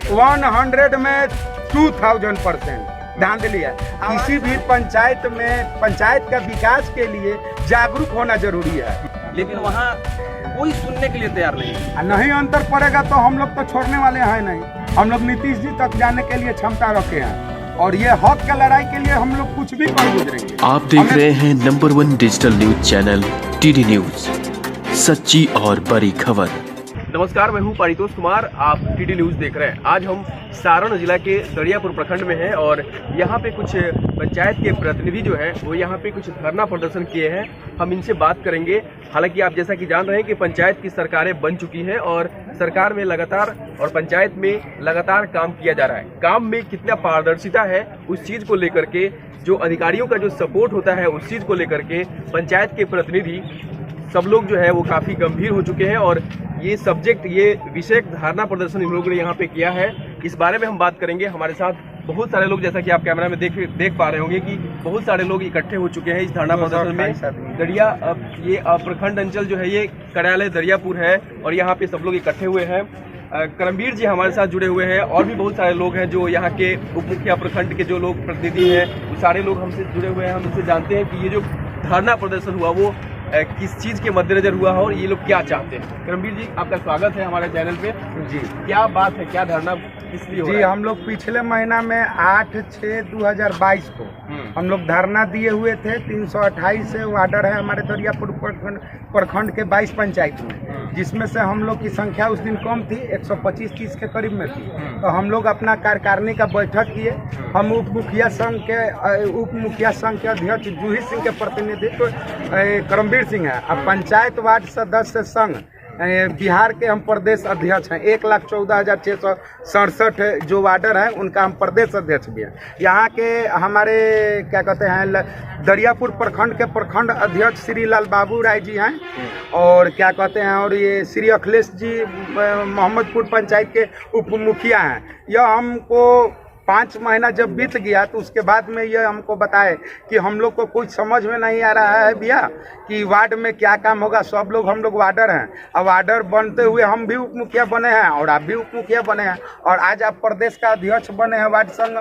100 में 2000% धांधली है। किसी भी पंचायत में पंचायत का विकास के लिए जागरूक होना जरूरी है, लेकिन वहाँ कोई सुनने के लिए तैयार नहीं है। नहीं अंतर पड़ेगा तो हम लोग तो छोड़ने वाले हैं नहीं। हम लोग नीतीश जी तक जाने के लिए क्षमता रखे हैं और ये हक का लड़ाई के लिए हम लोग कुछ भी कर गुजरेंगे। आप देख रहे हैं number 1 digital news channel TD news, सच्ची और बड़ी खबर। नमस्कार, मैं हूं पारितोष कुमार, आप टीडी न्यूज देख रहे हैं। आज हम सारण जिला के दरियापुर प्रखंड में हैं और यहाँ पे कुछ पंचायत के प्रतिनिधि जो हैं वो यहाँ पे कुछ धरना प्रदर्शन किए हैं। हम इनसे बात करेंगे। हालांकि आप जैसा कि जान रहे हैं कि पंचायत की सरकारें बन चुकी हैं और सरकार में लगातार और पंचायत में लगातार काम किया जा रहा है। काम में कितना पारदर्शिता है उस चीज़ को लेकर के, जो अधिकारियों का जो सपोर्ट होता है उस चीज़ को लेकर के पंचायत के प्रतिनिधि सब लोग जो है वो काफ़ी गंभीर हो चुके हैं और ये सब्जेक्ट, ये विषय धारणा प्रदर्शन इन लोगों ने यहाँ पे किया है। इस बारे में हम बात करेंगे। हमारे साथ बहुत सारे लोग, जैसा कि आप कैमरा में देख पा रहे होंगे कि बहुत सारे लोग इकट्ठे हो चुके हैं इस धरना प्रदर्शन में। दरिया ये प्रखंड अंचल जो है, ये कार्यालय दरियापुर है और यहाँ पे सब लोग इकट्ठे हुए हैं। करमवीर जी हमारे साथ जुड़े हुए हैं और भी बहुत सारे लोग हैं जो यहाँ के उप मुखिया प्रखंड के जो लोग प्रतिनिधि हैं, वो सारे लोग हमसे जुड़े हुए हैं। हम उनसे जानते हैं कि ये जो धरना प्रदर्शन हुआ वो किस चीज़ के मद्देनजर हुआ है और ये लोग क्या चाहते हैं। करमवीर जी, आपका स्वागत है हमारे चैनल पे। जी, क्या बात है, क्या धरना किस लिए हो रहा है? हम लोग पिछले महीना में 8/6/2022 को हम लोग धरना दिए हुए थे। 328 से वार्डर है हमारे दरियापुर प्रखंड के 22 पंचायत में, जिसमें से हम लोग की संख्या उस दिन कम थी, 125-30 के करीब में थी। तो हम लोग अपना कार्यकारिणी का बैठक किए। हम उप मुखिया संघ के अध्यक्ष जूही सिंह के प्रतिनिधित्व करमवीर सिंह है। अब पंचायत वार्ड सदस्य संघ बिहार के हम प्रदेश अध्यक्ष हैं। 1,14,667 जो वार्डर हैं उनका हम प्रदेश अध्यक्ष भी हैं। यहाँ के हमारे क्या कहते हैं दरियापुर प्रखंड के प्रखंड अध्यक्ष श्री लाल बाबू राय जी हैं और क्या कहते हैं, और ये श्री अखिलेश जी मोहम्मदपुर पंचायत के उप मुखिया हैं। यह हमको 5 महीना जब बीत गया तो उसके बाद में ये हमको बताए कि हम लोग को कुछ समझ में नहीं आ रहा है भैया कि वार्ड में क्या काम होगा। सब लोग हम लोग वार्डर हैं। अब वार्डर बनते हुए हम भी उप मुखिया बने हैं और आप भी उप मुखिया बने हैं और आज आप प्रदेश का अध्यक्ष बने हैं वार्ड संघ,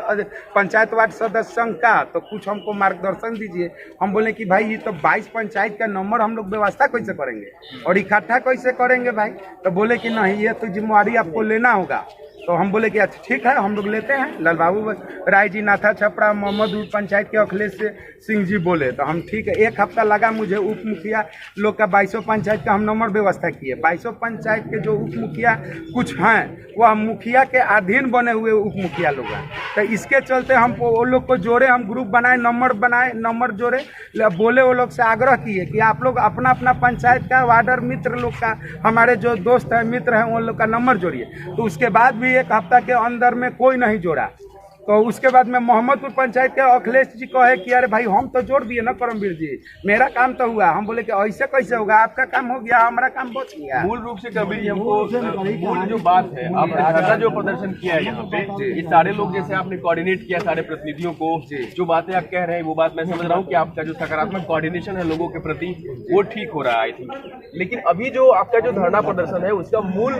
पंचायत वार्ड सदस्य संघ का, तो कुछ हमको मार्गदर्शन दीजिए। हम बोले कि भाई ये तो 22 पंचायत का नंबर हम लोग व्यवस्था कैसे करेंगे और इकट्ठा कैसे करेंगे भाई? तो बोले कि नहीं, ये तो जिम्मेवारी आपको लेना होगा। तो हम बोले कि अच्छा ठीक है, हम लोग लेते हैं। लाल बाबू राय जी, नाथा छपरा, मोहम्मदपुर पंचायत के अखिलेश सिंह जी बोले तो हम ठीक है। 1 हफ्ता लगा मुझे। उप मुखिया लोग का 22 पंचायत का हम नंबर व्यवस्था किए। 22 पंचायत के जो उप मुखिया कुछ हैं वह मुखिया के अधीन बने हुए उप मुखिया लोग हैं। तो इसके चलते हम वो लोग को जोड़े, हम ग्रुप बनाए, नंबर जोड़े, बोले वो लोग से आग्रह किए कि आप लोग अपना अपना पंचायत का वार्डर मित्र लोग का, हमारे जो दोस्त हैं मित्र हैं उन लोग का नंबर जोड़िए। तो उसके बाद भी 1 हफ्ता के अंदर में कोई नहीं जोड़ा। तो उसके बाद में मोहम्मदपुर पंचायत के अखिलेश जी कहे कि अरे भाई हम तो जोड़ दिए ना करमवीर जी, मेरा काम तो हुआ। हम बोले कि ऐसे कैसे होगा, आपका काम हो गया, हमारा काम बच गया। मूल रूप से करमवीर जी, हमको मूल जो बात है, आपने धरना जो प्रदर्शन किया है यहाँ पे, ये सारे लोग जैसे आपने कोऑर्डिनेट किया सारे प्रतिनिधियों को, जो बातें आप कह रहे हैं वो बात मैं समझ रहा हूँ कि आपका जो सकारात्मक कोऑर्डिनेशन है लोगों के प्रति वो ठीक हो रहा है, आई थिंक। लेकिन अभी जो आपका जो धरना प्रदर्शन है उसका मूल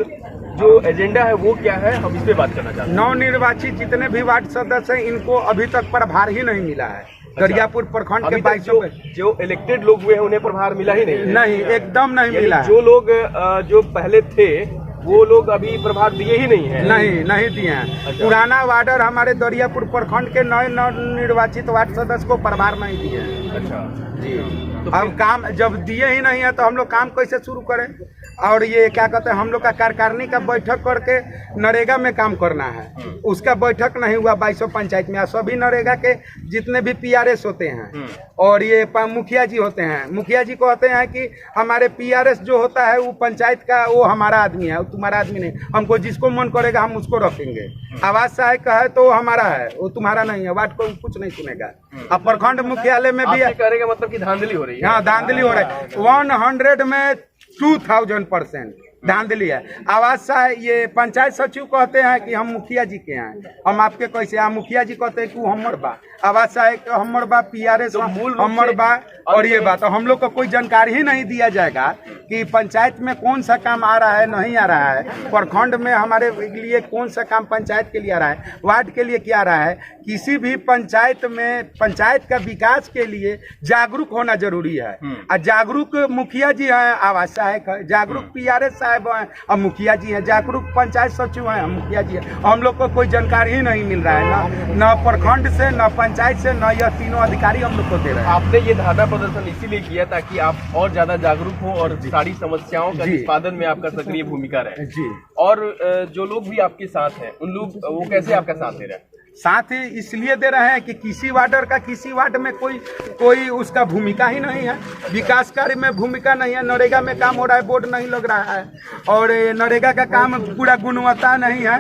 जो एजेंडा है वो क्या है, हम इस पे बात करना चाहते हैं। नवनिर्वाचित जितने भी वार्ड सदस्य हैं इनको अभी तक प्रभार ही नहीं मिला है। दरियापुर प्रखंड के 22 जो इलेक्टेड लोग हुए हैं उन्हें प्रभार मिला ही नहीं, एकदम नहीं मिला। जो लोग जो पहले थे वो लोग अभी प्रभार दिए ही नहीं है। नहीं दिए हैं। अच्छा। पुराना वार्डर हमारे दरियापुर प्रखंड के नए निर्वाचित वार्ड सदस्य को प्रभार नहीं दिए हैं। अच्छा जी, तो अब काम जब दिए ही नहीं है तो हम लोग काम कैसे शुरू करें? और ये क्या कहते हैं, हम लोग का कार्यकारिणी का बैठक करके नरेगा में काम करना है, उसका बैठक नहीं हुआ 22 पंचायत में। सभी नरेगा के जितने भी PRS होते हैं और ये मुखिया जी होते हैं, मुखिया जी कहते हैं कि हमारे PRS जो होता है वो पंचायत का, वो हमारा आदमी है, वो तुम्हारा आदमी नहीं। हमको जिसको मन करेगा हम उसको रखेंगे। आवाज सहायक है तो हमारा है, वो तुम्हारा नहीं है। वार्ड को कुछ नहीं सुनेगा। अब प्रखंड मुख्यालय में भी करेगा, मतलब कि धांधली हो रही है। हाँ, धांधली हो रही है। 100 में 2000% ध्यान दिलिए। आवास से ये पंचायत सचिव कहते हैं कि हम मुखिया जी के हैं, हम आपके कैसे हैं? मुखिया जी कहते हैं कि वो हमर बा, आवास से हमर बा, PRS तो मूल रूप हमर से- बा। और ये बात हम लोग को कोई जानकारी ही नहीं दिया जाएगा कि पंचायत में कौन सा काम आ रहा है, नहीं आ रहा है, प्रखंड में हमारे लिए कौन सा काम पंचायत के लिए आ रहा है, वार्ड के लिए क्या आ रहा है। किसी भी पंचायत में पंचायत का विकास के लिए जागरूक होना जरूरी है। और जागरूक मुखिया जी हैं, आवास सहायक है, जागरूक PRS साहब हैं और मुखिया जी हैं, जागरूक पंचायत सचिव हैं, मुखिया जी हैं। हम लोग को कोई जानकारी ही नहीं मिल रहा है, न प्रखंड से, न पंचायत से, न यह तीनों अधिकारी हम लोग को दे रहे हैं। आपने ये धरना प्रदर्शन इसीलिए किया ताकि आप और ज्यादा जागरूक हो और सारी समस्याओं का जी। निष्पादन में आपका सक्रिय भूमिका रहे। जी। और जो लोग भी आपके साथ हैं उन लोग वो कैसे आपका साथ दे रहे हैं? साथ ही इसलिए दे रहे हैं कि किसी वार्डर का किसी वार्ड में कोई उसका भूमिका ही नहीं है, विकास कार्य में भूमिका नहीं है। नरेगा में काम हो रहा है, बोर्ड नहीं लग रहा है, और नरेगा का काम पूरा गुणवत्ता नहीं है,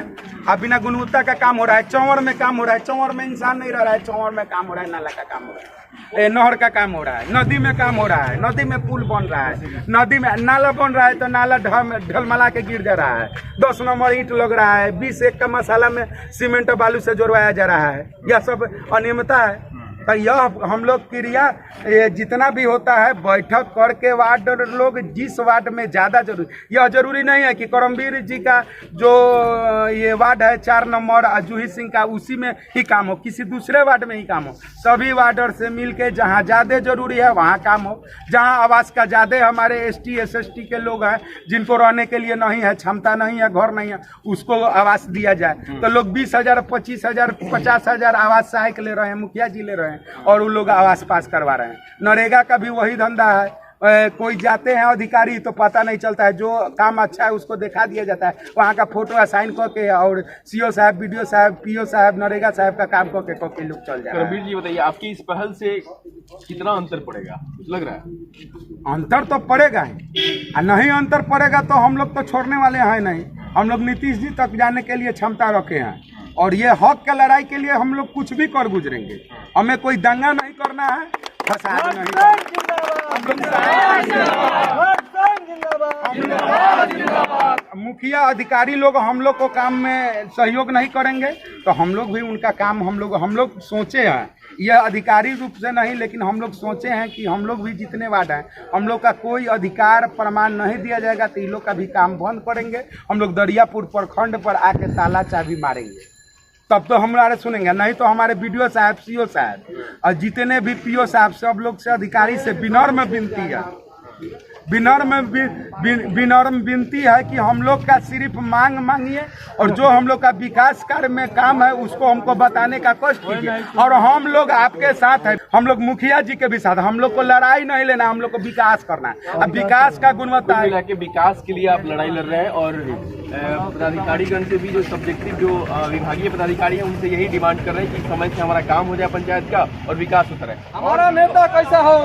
अब बिना गुणवत्ता का काम हो रहा है। चौवर में काम हो रहा है, चौवर में इंसान नहीं रह रहा है, चौवर में काम हो रहा है, नाला का काम हो रहा है, नहर का काम हो रहा है, नदी में काम हो रहा है, नदी में पुल बन रहा है, नदी में नाला बन रहा है तो नाला ढलमला के गिर जा रहा है, 10 नंबर ईंट लग रहा है, 20 एक का मसाला में सीमेंट बालू से जोड़वाया जा रहा है। यह सब अनियमितता है। तो यह हम लोग क्रिया ये जितना भी होता है बैठक करके वार्ड लोग जिस वार्ड में ज़्यादा जरूरी, यह जरूरी नहीं है कि करमवीर जी का जो ये वार्ड है 4 नंबर जूही सिंह का उसी में ही काम हो, किसी दूसरे वार्ड में ही काम हो। सभी वार्डर से मिलके जहाँ ज़्यादा जरूरी है वहाँ काम हो। जहाँ आवास का ज़्यादा हमारे ST SST के लोग हैं जिनको रहने के लिए नहीं है, क्षमता नहीं है, घर नहीं है, उसको आवास दिया जाए। तो लोग 20,000 25,000 50,000 आवास सहायक ले रहे हैं, मुखिया जी ले रहे हैं और उन लोग आवास पास करवा रहे हैं। नरेगा का भी वही धंधा है। कोई जाते हैं अधिकारी तो पता नहीं चलता है, जो काम अच्छा है उसको दिखा दिया जाता है, वहाँ का फोटो असाइन करके और CO साहब, BDO साहब, PO साहब, नरेगा साहब का काम करके लोग चल जा रहे हैं। करमवीर जी बताइए, आपकी इस पहल से कितना अंतर पड़ेगा, कुछ लग रहा है? अंतर तो पड़ेगा ही, और नहीं अंतर पड़ेगा तो हम लोग तो छोड़ने वाले हैं नहीं। हम लोग नीतीश जी तक जाने के लिए क्षमता रखे हैं और ये हक के लड़ाई के लिए हम लोग कुछ भी कर गुजरेंगे। हमें कोई दंगा नहीं करना है, फसाद नहीं करना है। मुखिया अधिकारी लोग हम लोग को काम में सहयोग नहीं करेंगे तो हम लोग भी उनका काम हम लोग सोचे हैं, यह अधिकारी रूप से नहीं, लेकिन हम लोग सोचे हैं कि हम लोग भी जितने वार्ड हैं हम लोग का कोई अधिकार प्रमाण नहीं दिया जाएगा तो इन लोग का भी काम बंद करेंगे। हम लोग दरियापुर प्रखंड पर आके ताला चाबी मारेंगे, तब तो हमारे सुनेंगे, नहीं तो हमारे BDO साहब, CO साहब और जितने भी PO साहब सब लोग से अधिकारी से विनम्र विनती है, विनम्र विनती है कि हम लोग का सिर्फ मांग मांगिए और जो हम लोग का विकास कार्य में काम है उसको हमको बताने का कष्ट कीजिए। और हम लोग आपके साथ हैं, हम लोग मुखिया जी के भी साथ, हम लोग को लड़ाई नहीं लेना, हम लोग को विकास करना है। अब विकास का गुणवत्ता मिला के विकास के लिए आप लड़ाई लड़ रहे हैं और पदाधिकारीगण से भी जो सब्जेक्टिव जो विभागीय पदाधिकारी हैं उनसे यही डिमांड कर रहे हैं कि समय से हमारा काम हो जाए पंचायत का और विकास होता रहे। हमारा नेता कैसा हो,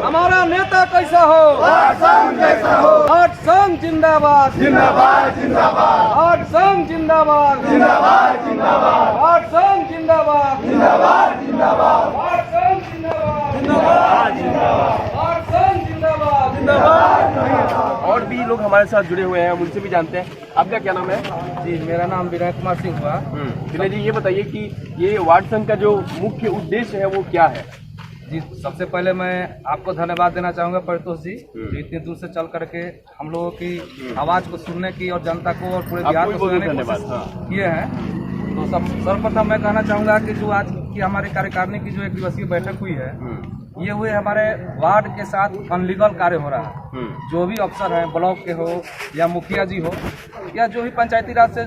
हमारा नेता कैसा हो, आठ संघ जिंदाबाद, जिंदाबाद जिंदाबाद, आठ संघ जिंदाबाद, जिंदाबाद जिंदाबाद, आठ संघ जिंदाबाद, जिंदाबाद जिंदाबाद, आठ संघ जिंदाबाद, जिंदाबाद जिंदाबाद, आठ संघ जिंदाबाद, जिंदाबाद। और भी लोग हमारे साथ जुड़े हुए हैं, हम उनसे भी जानते हैं। आपका क्या नाम है? जी, मेरा नाम विनय कुमार सिंह हुआ। विनय जी, ये बताइए कि ये वार्ड संघ का जो मुख्य उद्देश्य है वो क्या है? जी, सबसे पहले मैं आपको धन्यवाद देना चाहूँगा परितोष जी, जो इतनी दूर से चल करके हम लोगों की आवाज़ को सुनने की और जनता को और पूरे बिहार को सुनाने की कोशिश किए हैं। तो सर्वप्रथम मैं कहना चाहूँगा कि जो आज की हमारी कार्यकारिणी की जो 1 दिवसीय बैठक हुई है, ये हुए हमारे वार्ड के साथ अनलीगल कार्य हो रहा है। जो भी अफसर हैं, ब्लॉक के हो या मुखिया जी हो या जो भी पंचायती राज से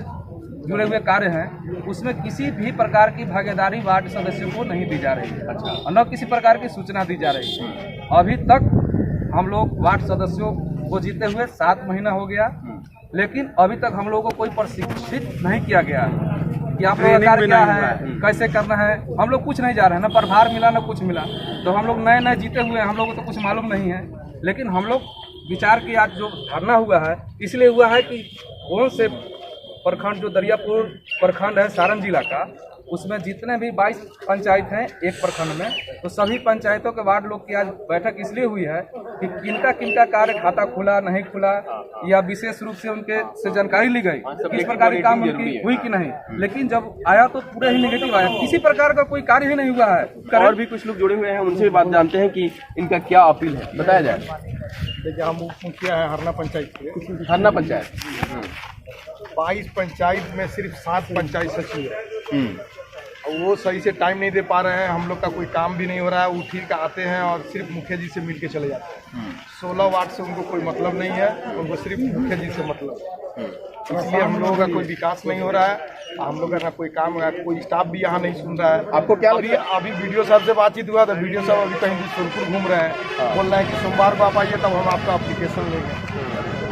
जुड़े हुए कार्य हैं, उसमें किसी भी प्रकार की भागीदारी वार्ड सदस्यों को नहीं दी जा रही है और न किसी प्रकार की सूचना दी जा रही है। अभी तक हम लोग वार्ड सदस्यों को जीते हुए 7 महीना हो गया, लेकिन अभी तक हम लोगों को कोई प्रशिक्षित नहीं किया गया कि आप लोगों का कार्य क्या है, कैसे करना है। हम लोग कुछ नहीं जा रहे हैं, ना प्रभार मिला ना कुछ मिला। तो हम लोग नए नए जीते हुए हैं, हम लोगों को तो कुछ मालूम नहीं है। लेकिन हम लोग विचार की आज जो धरना हुआ है इसलिए हुआ है कि कौन से प्रखंड जो दरियापुर प्रखंड है सारण जिला का, उसमें जितने भी 22 पंचायत हैं एक प्रखंड में, तो सभी पंचायतों के वार्ड लोग की आज बैठक इसलिए हुई है कि किनका किनका कार्य खाता खुला नहीं खुला, या विशेष रूप से उनके से जानकारी ली गई किस प्रकार की काम उनकी हुई कि नहीं। लेकिन जब आया तो पूरे ही नेगेटिव आया, किसी प्रकार का कोई कार्य ही नहीं हुआ है। और भी कुछ लोग जुड़े हुए हैं, उनसे भी बात जानते हैं कि इनका क्या अपील है, बताया जाए। देखिए, हम उप मुखिया हैं हरना पंचायत के। हरना पंचायत 22 पंचायत में सिर्फ 7 पंचायत सचिव है और वो सही से टाइम नहीं दे पा रहे हैं। हम लोग का कोई काम भी नहीं हो रहा है। वो ठीक आते हैं और सिर्फ मुखिया जी से मिल के चले जाते हैं। 16 वार्ड से उनको कोई मतलब नहीं है, उनको सिर्फ मुखिया जी से मतलब। इसलिए हम लोगों का कोई विकास नहीं हो रहा है। हम लोग का ना कोई काम हो रहा है, कोई स्टाफ भी यहाँ नहीं सुन रहा है। आपको क्या अभी वीडियो साहब से बातचीत हुआ तो वीडियो साहब अभी कहीं सुरपुर घूम रहे हैं। बोल रहे हैं कि सोमवार को आप आइए तब हम आपका एप्लीकेशन लेंगे।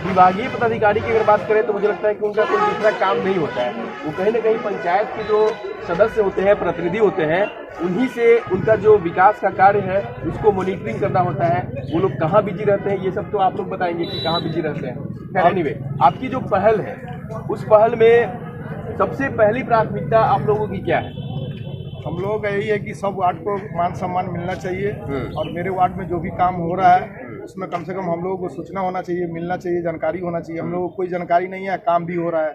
विभागीय पदाधिकारी की अगर बात करें तो मुझे लगता है कि उनका कोई दूसरा काम नहीं होता है। वो कहीं ना कहीं पंचायत के जो सदस्य होते हैं, प्रतिनिधि होते हैं, उन्हीं से उनका जो विकास का कार्य है उसको मॉनिटरिंग करना होता है। वो लोग कहाँ बिजी रहते हैं ये सब तो आप लोग बताएंगे कि कहाँ बिजी रहते हैं। एनीवे, आपकी जो पहल है उस पहल में सबसे पहली प्राथमिकता आप लोगों की क्या है? हम लोगों का यही है कि सब वार्ड को मान सम्मान मिलना चाहिए और मेरे वार्ड में जो भी काम हो रहा है उसमें कम से कम हम लोगों को सूचना होना चाहिए, मिलना चाहिए, जानकारी होना चाहिए। हम लोगों को कोई जानकारी नहीं है, काम भी हो रहा है।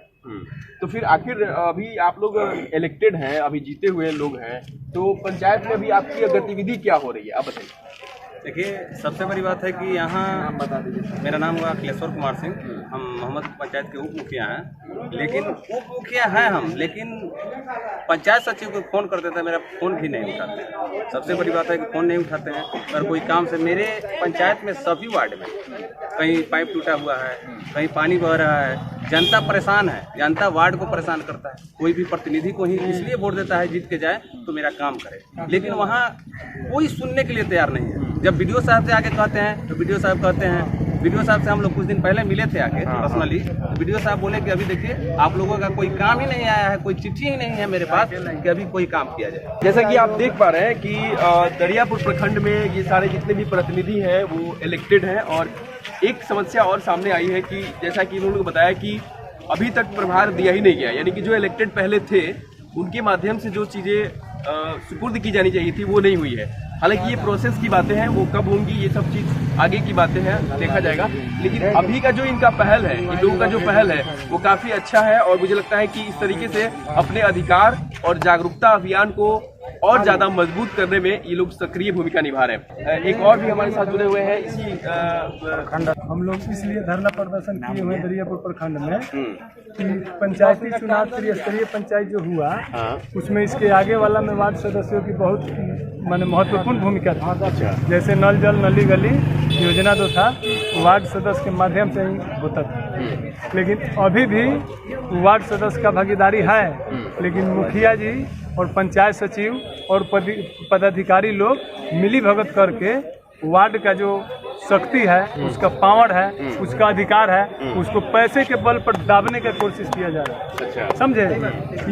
तो फिर आखिर अभी आप लोग इलेक्टेड हैं, अभी जीते हुए लोग हैं, तो पंचायत में अभी आपकी गतिविधि क्या हो रही है, आप बताइए। देखिए, सबसे बड़ी बात है कि यहाँ बता दीजिए। मेरा नाम हुआ अखिलेश्वर कुमार सिंह। हम मोहम्मद पंचायत के उप मुखिया हैं, लेकिन उप मुखिया हैं हम, लेकिन पंचायत सचिव को फ़ोन कर देते हैं, मेरा फ़ोन भी नहीं उठाते हैं। सबसे बड़ी बात है कि फ़ोन नहीं उठाते हैं। अगर कोई काम से मेरे पंचायत में सभी वार्ड में कहीं पाइप टूटा हुआ है, कहीं पानी बह रहा है, जनता परेशान है, जनता वार्ड को परेशान करता है। कोई भी प्रतिनिधि को ही इसलिए वोट देता है जीत के जाए तो मेरा काम करे, लेकिन वहाँ कोई सुनने के लिए तैयार नहीं है। जब वीडियो साहब से आगे कहते हैं तो वीडियो साहब कहते हैं, वीडियो साहब से हम लोग कुछ दिन पहले मिले थे आके पर्सनली, तो वीडियो साहब बोले कि अभी देखिए आप लोगों का कोई काम ही नहीं आया है, कोई चिट्ठी ही नहीं है मेरे पास कि अभी कोई काम किया जाए। जैसा कि आप देख पा रहे हैं कि दरियापुर प्रखंड में ये सारे जितने भी प्रतिनिधि हैं वो इलेक्टेड हैं, और एक समस्या और सामने आई है कि जैसा कि उन्होंने बताया कि अभी तक प्रभार दिया ही नहीं गया, यानी कि जो इलेक्टेड पहले थे उनके माध्यम से जो चीज़ें सुपुर्द की जानी चाहिए थी वो नहीं हुई है। हालांकि ये प्रोसेस की बातें हैं, वो कब होंगी ये सब चीज़ आगे की बातें हैं, देखा जाएगा। लेकिन अभी का जो इनका पहल है, इन लोगों का जो पहल है वो काफ़ी अच्छा है, और मुझे लगता है कि इस तरीके से अपने अधिकार और जागरूकता अभियान को और ज़्यादा मजबूत करने में ये लोग सक्रिय भूमिका निभा रहे हैं। एक और भी हमारे साथ जुड़े हुए हैं इसी प्रखंड। हम लोग इसलिए धरना प्रदर्शन किए हुए दरियापुर प्रखंड में कि पंचायती चुनाव त्रिस्तरीय पंचायत जो हुआ उसमें इसके आगे वाला में वार्ड सदस्यों की बहुत माने महत्वपूर्ण भूमिका थी। जैसे नल जल नली गली योजना जो था वार्ड सदस्य के माध्यम से ही होता था, लेकिन अभी भी वार्ड सदस्य का भागीदारी है, लेकिन मुखिया जी और पंचायत सचिव और पदाधिकारी लोग मिली भगत करके वार्ड का जो शक्ति है, उसका पावर है, उसका अधिकार है, उसको पैसे के बल पर दाबने का कोशिश किया जा रहा है। अच्छा, समझे?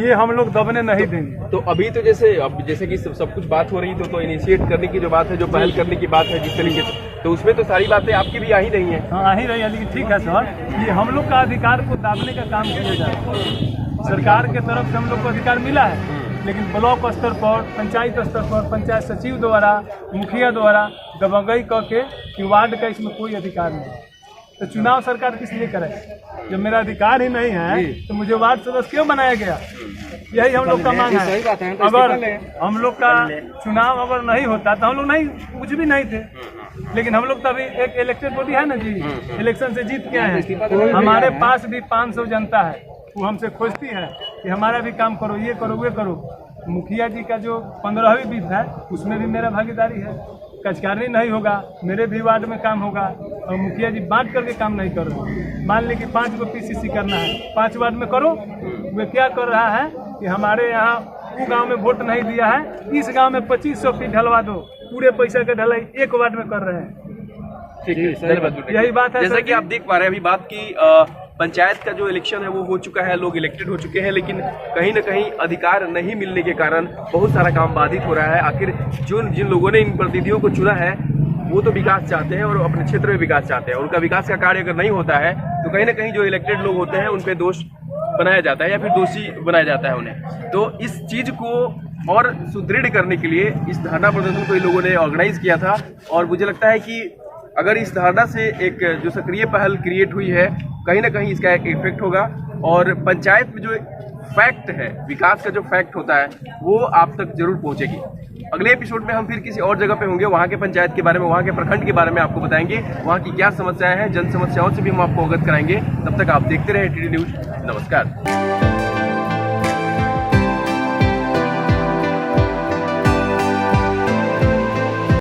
ये हम लोग दबने नहीं देंगे। तो अभी तो जैसे कि सब कुछ बात हो रही है, तो इनिशिएट करने की जो बात है, जो पहल करने की बात है जिस तरीके से, तो उसमें तो सारी बातें आपकी भी आ ही रही हैं। हाँ, आ ही रही है, लेकिन ठीक है सर, ये हम लोग का अधिकार को दाबने का काम किया जा रहा है। सरकार के तरफ से हम लोग को अधिकार मिला है, लेकिन ब्लॉक स्तर पर, पंचायत स्तर पर, पंचायत सचिव द्वारा, मुखिया द्वारा दबंगई करके कि वार्ड का इसमें कोई अधिकार नहीं। तो चुनाव सरकार किस लिए करे? जब मेरा अधिकार ही नहीं है तो मुझे वार्ड सदस्य क्यों बनाया गया? यही हम लोग का मांग है। अगर हम लोग का चुनाव अगर नहीं होता तो हम लोग नहीं, कुछ भी नहीं थे, लेकिन हम लोग तो अभी एक इलेक्टेड बॉडी है ना जी, इलेक्शन से जीत के आए हैं। हमारे पास भी 500 जनता है, वो हमसे खोजती है कि हमारा भी काम करो, ये करो, वे करो। मुखिया जी का जो 15वीं विध है उसमें भी मेरा भागीदारी है। कचकारी नहीं होगा, मेरे भी वार्ड में काम होगा, और मुखिया जी बांट करके काम नहीं कर रहे। मान ली कि 5 को PCC करना है, 5 वार्ड में करो। वे क्या कर रहा है कि हमारे यहाँ वो गांव में वोट नहीं दिया है, इस गांव में 2500 फीट ढलवा दो, पूरे पैसा का ढलाई एक वार्ड में कर रहे हैं। ठीक है, यही बात है। जैसा कि आप देख पा रहे हैं, अभी बात की पंचायत का जो इलेक्शन है वो हो चुका है, लोग इलेक्टेड हो चुके हैं, लेकिन कहीं ना कहीं अधिकार नहीं मिलने के कारण बहुत सारा काम बाधित हो रहा है। आखिर जिन लोगों ने इन प्रतिनिधियों को चुना है वो तो विकास चाहते हैं और अपने क्षेत्र में विकास चाहते हैं, उनका विकास का कार्य अगर नहीं होता है तो कहीं ना कहीं जो इलेक्टेड लोग होते हैं उन पे दोष बनाया जाता है या फिर दोषी बनाया जाता है उन्हें। तो इस चीज़ को और सुदृढ़ करने के लिए इस धरना प्रदर्शन को इन लोगों ने ऑर्गेनाइज किया था और मुझे लगता है कि अगर इस धारणा से एक जो सक्रिय पहल क्रिएट हुई है, कहीं ना कहीं इसका एक इफेक्ट होगा और पंचायत में जो फैक्ट है, विकास का जो फैक्ट होता है, वो आप तक जरूर पहुंचेगी। अगले एपिसोड में हम फिर किसी और जगह पे होंगे, वहाँ के पंचायत के बारे में, वहाँ के प्रखंड के बारे में आपको बताएंगे, वहाँ की क्या समस्याएं हैं, जन समस्याओं से भी हम आपको अवगत कराएंगे। तब तक आप देखते रहे टीडी न्यूज। नमस्कार।